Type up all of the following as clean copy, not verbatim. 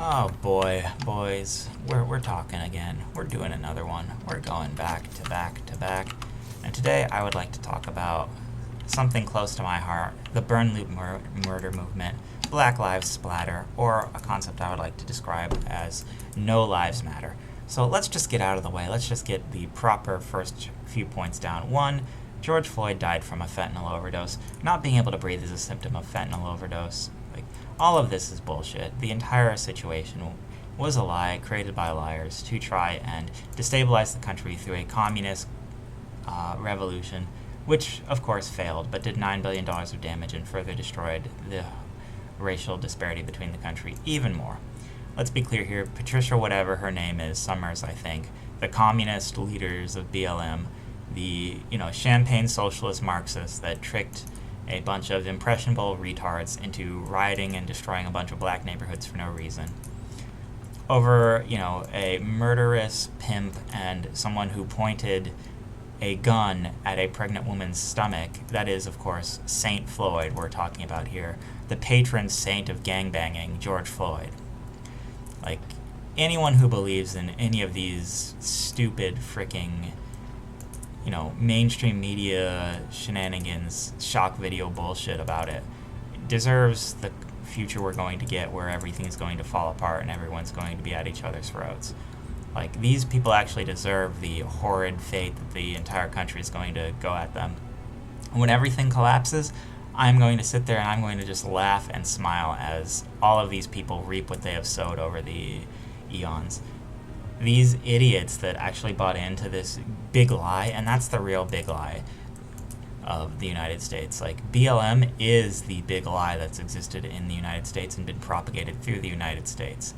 Oh boy, boys, we're talking again. We're doing another one. We're going back to back to back. And today I would like to talk about something close to my heart, the Burn Loop murder movement, Black Lives Splatter, or a concept I would like to describe as No Lives Matter. So let's just get out of the way. Let's just get the proper first few points down. One, George Floyd died from a fentanyl overdose. Not being able to breathe is a symptom of fentanyl overdose. All of this is bullshit. The entire situation was a lie created by liars to try and destabilize the country through a communist revolution, which of course failed, but did $9 billion of damage and further destroyed the racial disparity between the country even more. Let's be clear here, Patricia, whatever her name is, Summers, I think, the communist leaders of BLM, the champagne socialist Marxists that tricked a bunch of impressionable retards into rioting and destroying a bunch of black neighborhoods for no reason. Over, a murderous pimp and someone who pointed a gun at a pregnant woman's stomach. That is, of course, Saint Floyd we're talking about here. The patron saint of gangbanging, George Floyd. Anyone who believes in any of these stupid freaking mainstream media shenanigans, shock video bullshit about it, deserves the future we're going to get where everything's going to fall apart and everyone's going to be at each other's throats. These people actually deserve the horrid fate that the entire country is going to go at them. When everything collapses, I'm going to sit there and I'm going to just laugh and smile as all of these people reap what they have sowed over the eons. These idiots that actually bought into this big lie, and that's the real big lie of the United States. BLM is the big lie that's existed in the United States and been propagated through the United States.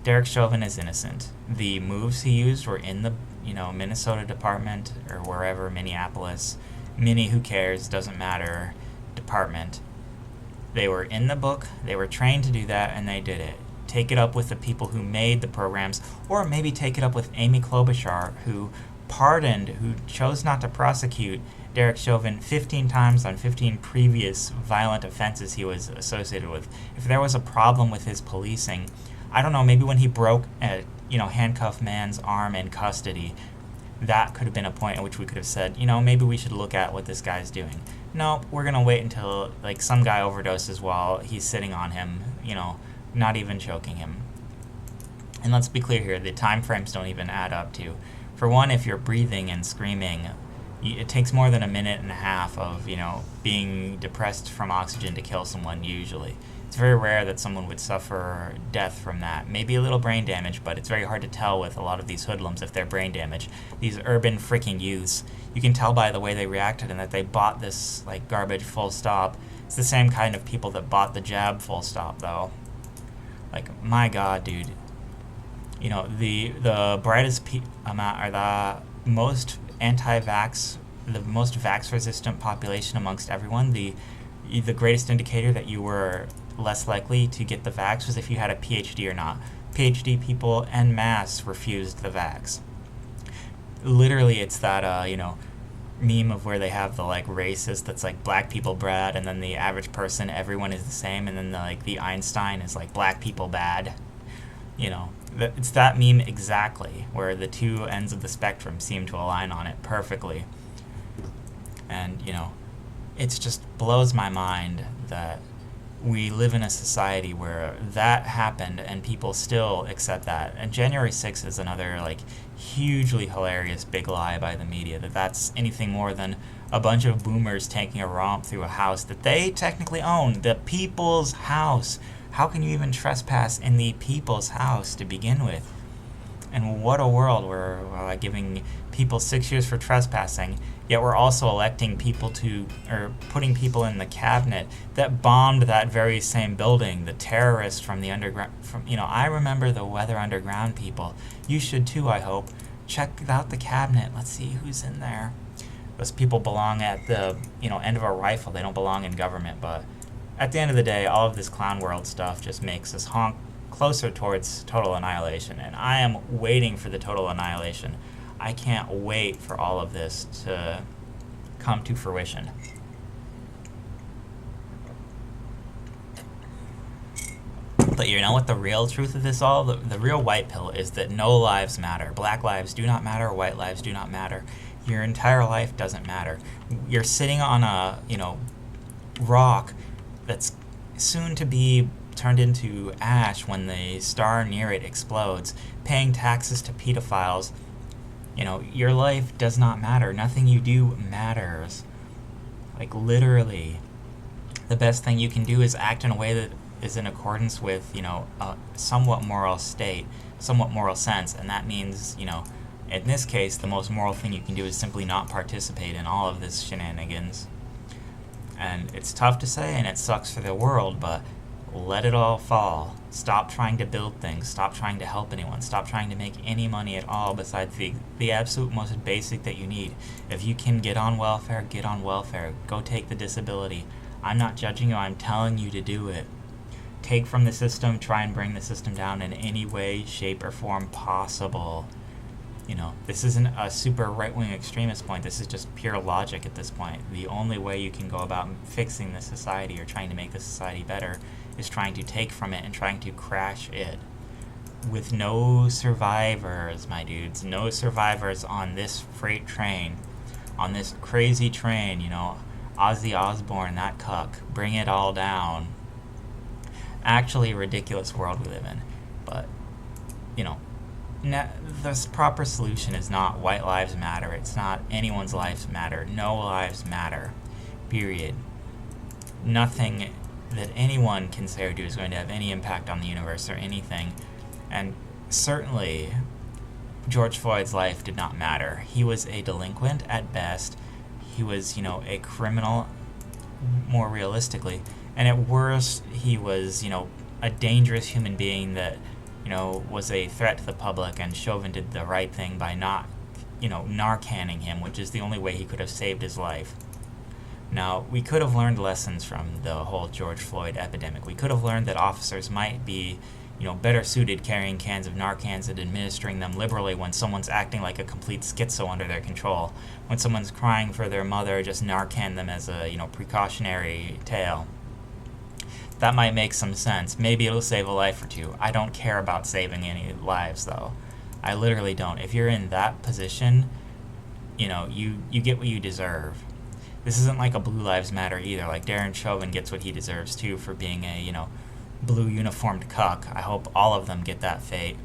Derek Chauvin is innocent. The moves he used were in the, Minnesota department or wherever, Minneapolis, who cares, doesn't matter, department. They were in the book, they were trained to do that, and they did it. Take it up with the people who made the programs, or maybe take it up with Amy Klobuchar, who chose not to prosecute Derek Chauvin 15 times on 15 previous violent offenses he was associated with. If there was a problem with his policing, I don't know, maybe when he broke a handcuffed man's arm in custody, that could have been a point at which we could have said, maybe we should look at what this guy's doing. No, we're going to wait until some guy overdoses while he's sitting on him, not even choking him. And let's be clear here, the time frames don't even add up to. For one, if you're breathing and screaming, it takes more than a minute and a half of, being depressed from oxygen to kill someone usually. It's very rare that someone would suffer death from that. Maybe a little brain damage, but it's very hard to tell with a lot of these hoodlums if they're brain damage. These urban freaking youths, you can tell by the way they reacted and that they bought this, garbage full stop. It's the same kind of people that bought the jab full stop, though. My God, dude. The brightest amount are the most anti-vax, the most vax-resistant population amongst everyone. The greatest indicator that you were less likely to get the vax was if you had a PhD or not. PhD people en masse refused the vax. Literally, it's that, meme of where they have the racist that's black people bad, and then the average person, everyone is the same, and then the Einstein is black people bad. It's that meme exactly, where the two ends of the spectrum seem to align on it perfectly. And it just blows my mind that we live in a society where that happened and people still accept that. And January 6th is another hugely hilarious big lie by the media, that's anything more than a bunch of boomers taking a romp through a house that they technically own, the people's house. How can you even trespass in the people's house to begin with? And what a world, we're giving people 6 years for trespassing, yet we're also electing people or putting people in the cabinet that bombed that very same building, the terrorists from the underground. I remember the Weather Underground people. You should too, I hope. Check out the cabinet. Let's see who's in there. Those people belong at the end of a rifle. They don't belong in government, but at the end of the day, all of this clown world stuff just makes us honk closer towards total annihilation, and I am waiting for the total annihilation. I can't wait for all of this to come to fruition. But you know what the real truth of this all? The real white pill is that no lives matter. Black lives do not matter. White lives do not matter. Your entire life doesn't matter. You're sitting on a, rock that's soon to be turned into ash when the star near it explodes, paying taxes to pedophiles. Your life does not matter. Nothing you do matters. Like, literally. The best thing you can do is act in a way that is in accordance with, a somewhat moral state, somewhat moral sense, and that means, in this case, the most moral thing you can do is simply not participate in all of this shenanigans. And it's tough to say, and it sucks for the world, but let it all fall. Stop trying to build things. Stop trying to help anyone. Stop trying to make any money at all besides the absolute most basic that you need. If you can get on welfare, get on welfare. Go take the disability. I'm not judging you. I'm telling you to do it. Take from the system. Try and bring the system down in any way, shape, or form possible. This isn't a super right-wing extremist point. This is just pure logic at this point. The only way you can go about fixing the society or trying to make the society better is trying to take from it and trying to crash it. With no survivors, my dudes. No survivors on this freight train. On this crazy train, Ozzy Osbourne, that cuck. Bring it all down. Actually a ridiculous world we live in. But, the proper solution is not white lives matter. It's not anyone's lives matter. No lives matter. Period. Nothing that anyone can say or do is going to have any impact on the universe or anything. And certainly, George Floyd's life did not matter. He was a delinquent at best. He was, a criminal more realistically. And at worst, he was, a dangerous human being that was a threat to the public, and Chauvin did the right thing by not, Narcaning him, which is the only way he could have saved his life. Now, we could have learned lessons from the whole George Floyd epidemic. We could have learned that officers might be, better suited carrying cans of Narcans and administering them liberally when someone's acting like a complete schizo under their control. When someone's crying for their mother, just Narcan them as a, precautionary tale. That might make some sense. Maybe it'll save a life or two. I don't care about saving any lives, though. I literally don't. If you're in that position, you get what you deserve. This isn't like a Blue Lives Matter either. Like, Darren Chauvin gets what he deserves, too, for being a, blue uniformed cuck. I hope all of them get that fate.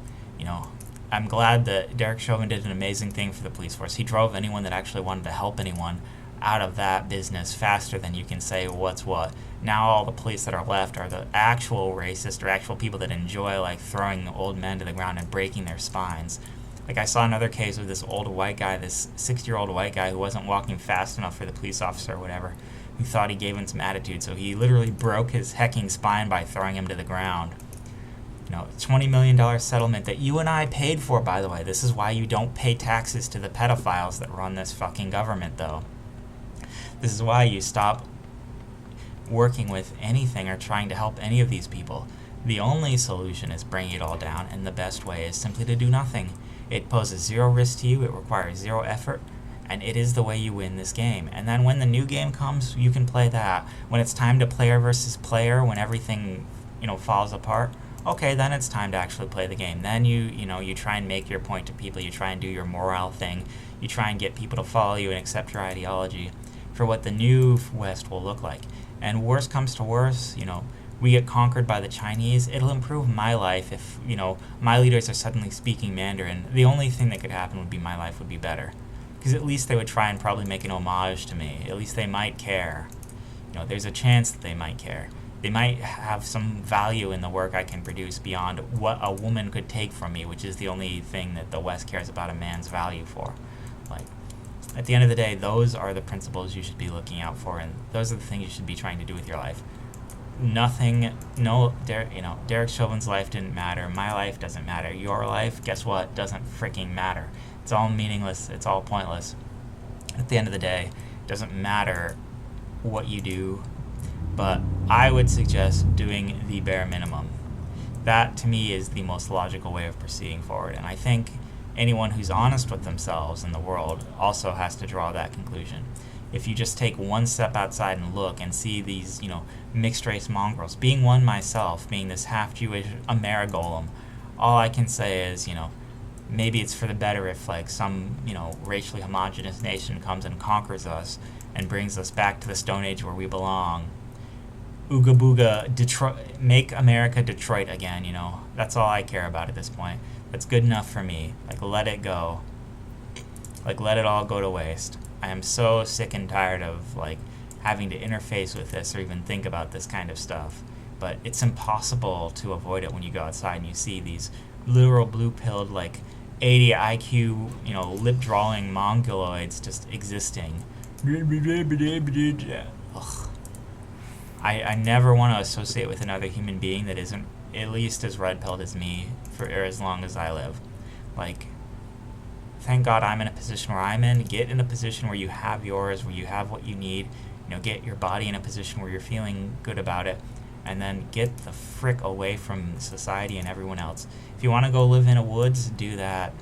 I'm glad that Derek Chauvin did an amazing thing for the police force. He drove anyone that actually wanted to help anyone out of that business faster than you can say what's what. Now all the police that are left are the actual racist or actual people that enjoy, like, throwing old men to the ground and breaking their spines. Like, I saw another case of this old white guy, this 60-year-old white guy who wasn't walking fast enough for the police officer or whatever, who thought he gave him some attitude, so he literally broke his hecking spine by throwing him to the ground. $20 million settlement that you and I paid for, by the way. This is why you don't pay taxes to the pedophiles that run this fucking government, though. This is why you stop working with anything or trying to help any of these people. The only solution is bringing it all down, and the best way is simply to do nothing. It poses zero risk to you, it requires zero effort, and it is the way you win this game. And then when the new game comes, you can play that. When it's time to player versus player, when everything, falls apart, okay, then it's time to actually play the game. Then you try and make your point to people, you try and do your morale thing, you try and get people to follow you and accept your ideology for what the new West will look like. And worst comes to worst, we get conquered by the Chinese, it'll improve my life if, my leaders are suddenly speaking Mandarin. The only thing that could happen would be my life would be better. Because at least they would try and probably make an homage to me. At least they might care. There's a chance that they might care. They might have some value in the work I can produce beyond what a woman could take from me, which is the only thing that the West cares about a man's value for. Like, at the end of the day, those are the principles you should be looking out for, and those are the things you should be trying to do with your life. Derek Chauvin's life didn't matter. My life doesn't matter. Your life, guess what, doesn't freaking matter. It's all meaningless. It's all pointless. At the end of the day, it doesn't matter what you do, but I would suggest doing the bare minimum. That, to me, is the most logical way of proceeding forward, and I think anyone who's honest with themselves in the world also has to draw that conclusion. if you just take one step outside and look and see these, mixed race mongrels, being one myself, being this half Jewish Amerigolem, all I can say is, maybe it's for the better if like some, racially homogenous nation comes and conquers us and brings us back to the Stone Age where we belong. Ooga booga, Detroit, make America Detroit again, That's all I care about at this point. That's good enough for me. Like, let it go. Like, let it all go to waste. I am so sick and tired of, like, having to interface with this or even think about this kind of stuff. But it's impossible to avoid it when you go outside and you see these literal blue-pilled, like, 80 IQ, lip-drawling mongoloids just existing. Ugh. I never want to associate with another human being that isn't at least as red-pilled as me for as long as I live. Like, thank God I'm in a position where I'm in. Get in a position where you have yours, where you have what you need. Get your body in a position where you're feeling good about it. And then get the frick away from society and everyone else. If you want to go live in a woods, do that.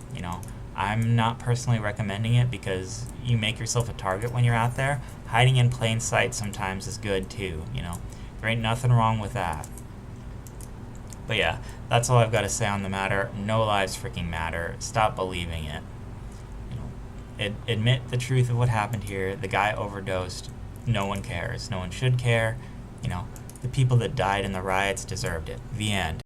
I'm not personally recommending it because you make yourself a target when you're out there. Hiding in plain sight sometimes is good too, There ain't nothing wrong with that. But yeah, that's all I've got to say on the matter. No lives freaking matter. Stop believing it. Admit the truth of what happened here. The guy overdosed. No one cares. No one should care. The people that died in the riots deserved it. The end.